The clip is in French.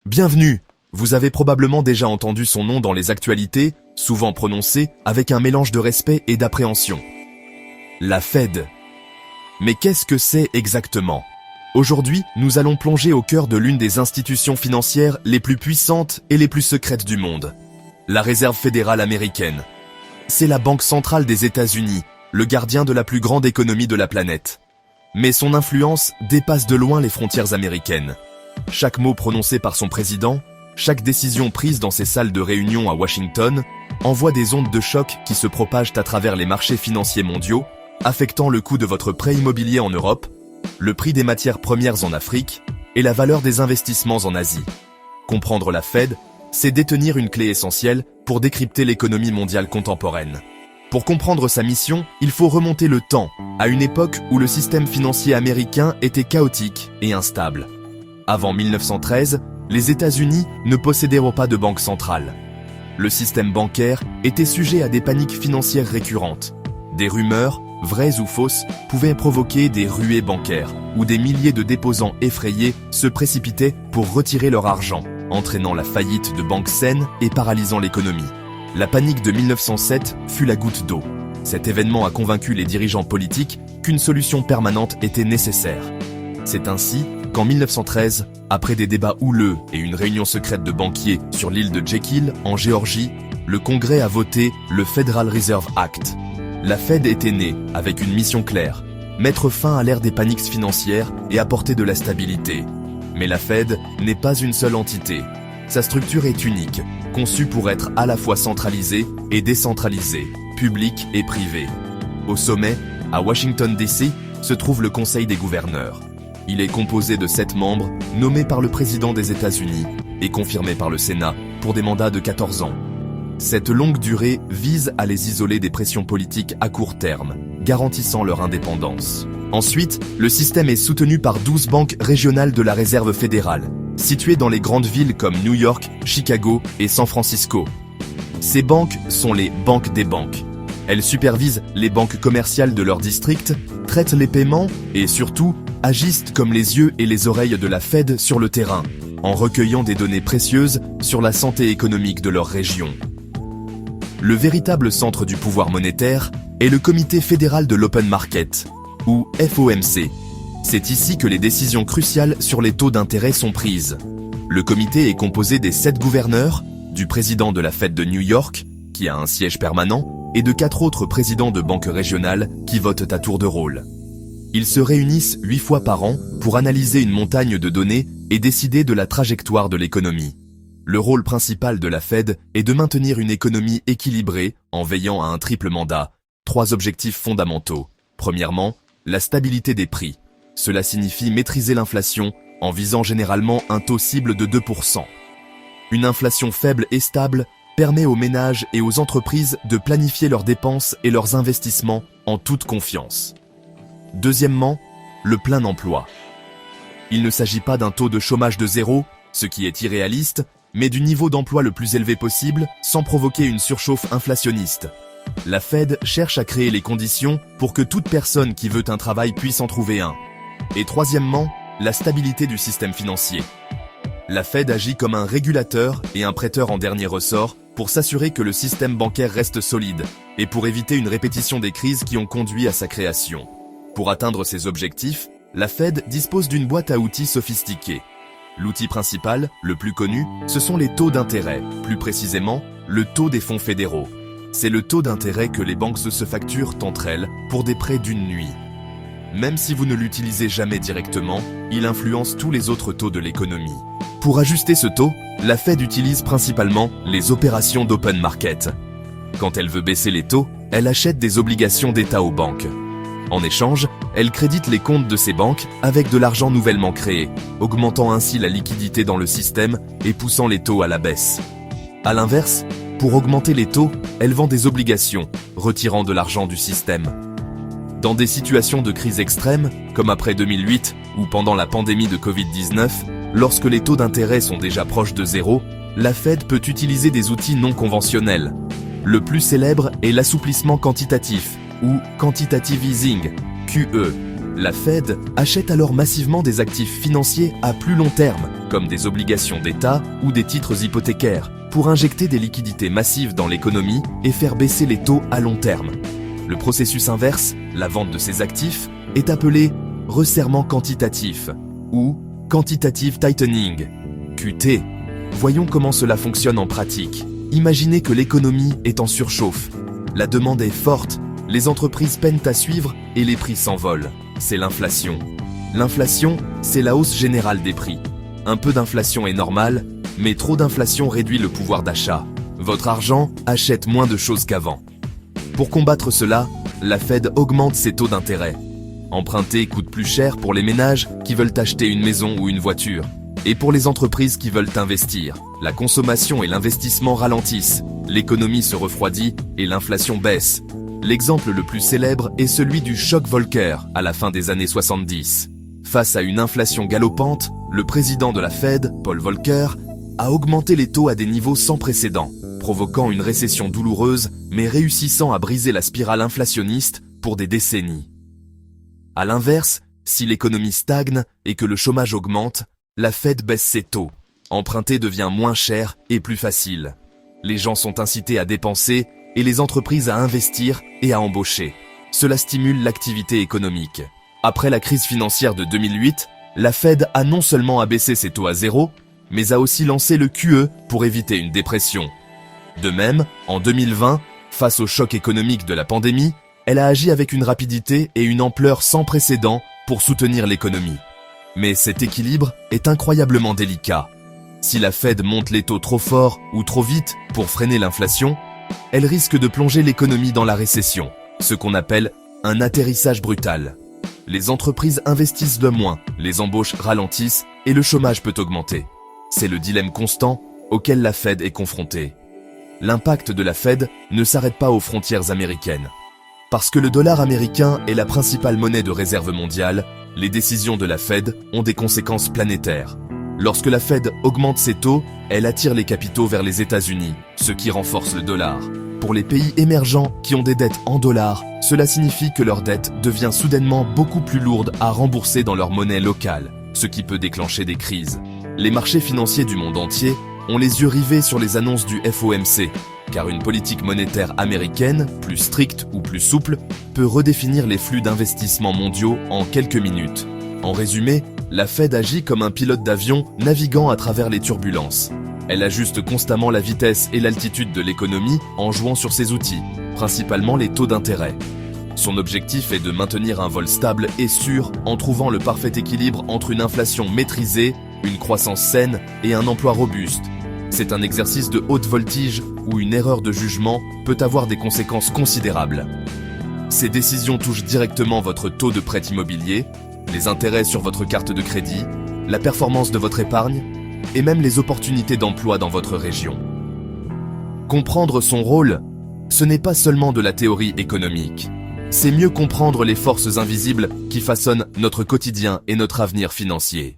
Bienvenue! Vous avez probablement déjà entendu son nom dans les actualités, souvent prononcé avec un mélange de respect et d'appréhension. La Fed. Mais qu'est-ce que c'est exactement? Aujourd'hui, nous allons plonger au cœur de l'une des institutions financières les plus puissantes et les plus secrètes du monde. La Réserve fédérale américaine. C'est la banque centrale des États-Unis, le gardien de la plus grande économie de la planète. Mais son influence dépasse de loin les frontières américaines. Chaque mot prononcé par son président, chaque décision prise dans ses salles de réunion à Washington, envoie des ondes de choc qui se propagent à travers les marchés financiers mondiaux, affectant le coût de votre prêt immobilier en Europe, le prix des matières premières en Afrique et la valeur des investissements en Asie. Comprendre la Fed, c'est détenir une clé essentielle pour décrypter l'économie mondiale contemporaine. Pour comprendre sa mission, il faut remonter le temps, à une époque où le système financier américain était chaotique et instable. Avant 1913, les États-Unis ne possédaient pas de banque centrale. Le système bancaire était sujet à des paniques financières récurrentes. Des rumeurs, vraies ou fausses, pouvaient provoquer des ruées bancaires, où des milliers de déposants effrayés se précipitaient pour retirer leur argent, entraînant la faillite de banques saines et paralysant l'économie. La panique de 1907 fut la goutte d'eau. Cet événement a convaincu les dirigeants politiques qu'une solution permanente était nécessaire. C'est ainsi qu'en 1913, après des débats houleux et une réunion secrète de banquiers sur l'île de Jekyll, en Géorgie, le Congrès a voté le Federal Reserve Act. La Fed était née avec une mission claire, mettre fin à l'ère des paniques financières et apporter de la stabilité. Mais la Fed n'est pas une seule entité. Sa structure est unique, conçue pour être à la fois centralisée et décentralisée, publique et privée. Au sommet, à Washington DC, se trouve le Conseil des gouverneurs. Il est composé de 7 membres, nommés par le président des États-Unis et confirmés par le Sénat pour des mandats de 14 ans. Cette longue durée vise à les isoler des pressions politiques à court terme, garantissant leur indépendance. Ensuite, le système est soutenu par 12 banques régionales de la Réserve fédérale, situées dans les grandes villes comme New York, Chicago et San Francisco. Ces banques sont les banques des banques. Elles supervisent les banques commerciales de leur district, traitent les paiements et surtout agissent comme les yeux et les oreilles de la Fed sur le terrain, en recueillant des données précieuses sur la santé économique de leur région. Le véritable centre du pouvoir monétaire est le Comité fédéral de l'Open Market, ou FOMC. C'est ici que les décisions cruciales sur les taux d'intérêt sont prises. Le comité est composé des 7 gouverneurs, du président de la Fed de New York, qui a un siège permanent, et de 4 autres présidents de banques régionales qui votent à tour de rôle. Ils se réunissent 8 fois par an pour analyser une montagne de données et décider de la trajectoire de l'économie. Le rôle principal de la Fed est de maintenir une économie équilibrée en veillant à un triple mandat. 3 objectifs fondamentaux. Premièrement, la stabilité des prix. Cela signifie maîtriser l'inflation en visant généralement un taux cible de 2%. Une inflation faible et stable permet aux ménages et aux entreprises de planifier leurs dépenses et leurs investissements en toute confiance. Deuxièmement, le plein emploi. Il ne s'agit pas d'un taux de chômage de 0, ce qui est irréaliste, mais du niveau d'emploi le plus élevé possible sans provoquer une surchauffe inflationniste. La Fed cherche à créer les conditions pour que toute personne qui veut un travail puisse en trouver un. Et troisièmement, la stabilité du système financier. La Fed agit comme un régulateur et un prêteur en dernier ressort pour s'assurer que le système bancaire reste solide et pour éviter une répétition des crises qui ont conduit à sa création. Pour atteindre ces objectifs, la Fed dispose d'une boîte à outils sophistiquée. L'outil principal, le plus connu, ce sont les taux d'intérêt, plus précisément, le taux des fonds fédéraux. C'est le taux d'intérêt que les banques se facturent entre elles pour des prêts d'une nuit. Même si vous ne l'utilisez jamais directement, il influence tous les autres taux de l'économie. Pour ajuster ce taux, la Fed utilise principalement les opérations d'open market. Quand elle veut baisser les taux, elle achète des obligations d'État aux banques. En échange, elle crédite les comptes de ces banques avec de l'argent nouvellement créé, augmentant ainsi la liquidité dans le système et poussant les taux à la baisse. À l'inverse, pour augmenter les taux, elle vend des obligations, retirant de l'argent du système. Dans des situations de crise extrême, comme après 2008 ou pendant la pandémie de Covid-19, lorsque les taux d'intérêt sont déjà proches de 0, la Fed peut utiliser des outils non conventionnels. Le plus célèbre est l'assouplissement quantitatif, ou Quantitative Easing, QE. La Fed achète alors massivement des actifs financiers à plus long terme, comme des obligations d'État ou des titres hypothécaires, pour injecter des liquidités massives dans l'économie et faire baisser les taux à long terme. Le processus inverse, la vente de ces actifs, est appelé resserrement quantitatif ou quantitative tightening, QT. Voyons comment cela fonctionne en pratique. Imaginez que l'économie est en surchauffe. La demande est forte, les entreprises peinent à suivre et les prix s'envolent. C'est l'inflation. L'inflation, c'est la hausse générale des prix. Un peu d'inflation est normal, mais trop d'inflation réduit le pouvoir d'achat. Votre argent achète moins de choses qu'avant. Pour combattre cela, la Fed augmente ses taux d'intérêt. Emprunter coûte plus cher pour les ménages qui veulent acheter une maison ou une voiture. Et pour les entreprises qui veulent investir, la consommation et l'investissement ralentissent, l'économie se refroidit et l'inflation baisse. L'exemple le plus célèbre est celui du choc Volcker à la fin des années 70. Face à une inflation galopante, le président de la Fed, Paul Volcker, a augmenté les taux à des niveaux sans précédent, provoquant une récession douloureuse, mais réussissant à briser la spirale inflationniste pour des décennies. À l'inverse, si l'économie stagne et que le chômage augmente, la Fed baisse ses taux. Emprunter devient moins cher et plus facile. Les gens sont incités à dépenser et les entreprises à investir et à embaucher. Cela stimule l'activité économique. Après la crise financière de 2008, la Fed a non seulement abaissé ses taux à zéro, mais a aussi lancé le QE pour éviter une dépression. De même, en 2020, face au choc économique de la pandémie, elle a agi avec une rapidité et une ampleur sans précédent pour soutenir l'économie. Mais cet équilibre est incroyablement délicat. Si la Fed monte les taux trop fort ou trop vite pour freiner l'inflation, elle risque de plonger l'économie dans la récession, ce qu'on appelle un atterrissage brutal. Les entreprises investissent de moins, les embauches ralentissent et le chômage peut augmenter. C'est le dilemme constant auquel la Fed est confrontée. L'impact de la Fed ne s'arrête pas aux frontières américaines. Parce que le dollar américain est la principale monnaie de réserve mondiale, les décisions de la Fed ont des conséquences planétaires. Lorsque la Fed augmente ses taux, elle attire les capitaux vers les États-Unis, ce qui renforce le dollar. Pour les pays émergents qui ont des dettes en dollars, cela signifie que leur dette devient soudainement beaucoup plus lourde à rembourser dans leur monnaie locale, ce qui peut déclencher des crises. Les marchés financiers du monde entier ont les yeux rivés sur les annonces du FOMC, car une politique monétaire américaine, plus stricte ou plus souple, peut redéfinir les flux d'investissements mondiaux en quelques minutes. En résumé, la Fed agit comme un pilote d'avion naviguant à travers les turbulences. Elle ajuste constamment la vitesse et l'altitude de l'économie en jouant sur ses outils, principalement les taux d'intérêt. Son objectif est de maintenir un vol stable et sûr en trouvant le parfait équilibre entre une inflation maîtrisée, une croissance saine et un emploi robuste. C'est un exercice de haute voltige où une erreur de jugement peut avoir des conséquences considérables. Ces décisions touchent directement votre taux de prêt immobilier, les intérêts sur votre carte de crédit, la performance de votre épargne et même les opportunités d'emploi dans votre région. Comprendre son rôle, ce n'est pas seulement de la théorie économique. C'est mieux comprendre les forces invisibles qui façonnent notre quotidien et notre avenir financier.